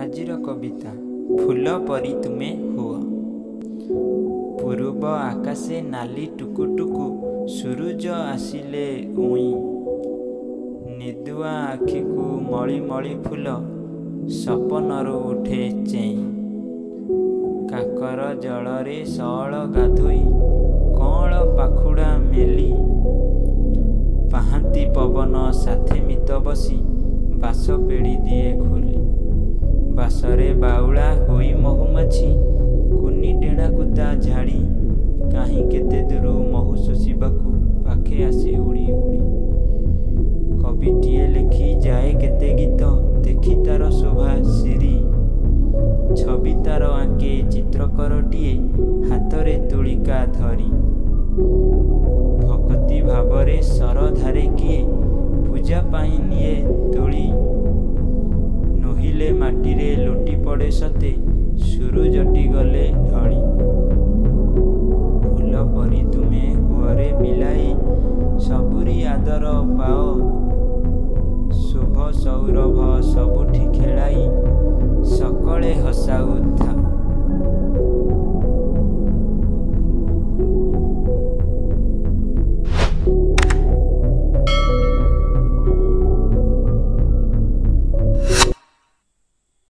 ଆଜିର କବିତା ଫୁଲ ପରି ତୁମେ ହୁଅ। ପୂର୍ବ ଆକାଶେ ନାଲି ଟୁକୁଟୁକୁ ସୂରୁଜ ଆସିଲେ ଉଇଁ। ନିଦୁଆ ଆଖିକୁ ମଳି ମଳି ଫୁଲ ସପନରୁ ଉଠେ ଚେଇଁ। କାକର ଜଳରେ ସଅଳ ଗାଧୋଇ କଅଁଳ ପାଖୁଡ଼ା ମେଲି। ପାହାନ୍ତି ପବନ ସାଥେ ମିତ ବସି ବାସ ପେଡ଼ି ଦିଏ ଖୋଲି। ବାସରେ ବାଉଳା ହୋଇ ମହୁମାଛି କୁନି ଡେଣାକୁଦା ଝାଡ଼ି। କାହିଁ କେତେ ଦୂରୁ ମହୁ ଶୋଷିବାକୁ ପାଖେ ଆସେ ଉଡ଼ି ଉଡ଼ି। କବିଟିଏ ଲେଖି ଯାଏ କେତେ ଗୀତ ଦେଖି ତାର ଶୋଭା ସିରି। ଛବି ତାର ଆଙ୍କେ ଚିତ୍ରକରଟିଏ ହାତରେ ତୁଳିକା ଧରି। ଭକତି ଭାବରେ ସରଧାରେ କିଏ ପୂଜା ପାଇଁ ନିଏ ତୋଳି। ନୋହିଲେ ମାଟିରେ ଲୋଟି ପଡ଼େ ସତେ ସୂରୁଜଟି ଗଲେ ଢଳି। ଫୁଲ ପରି ତୁମେ ହୁଅରେ ବିଲାଇ ସବୁରି ଆଦର ପାଅ। ଶୁଭ ସୌରଭ ସବୁଠି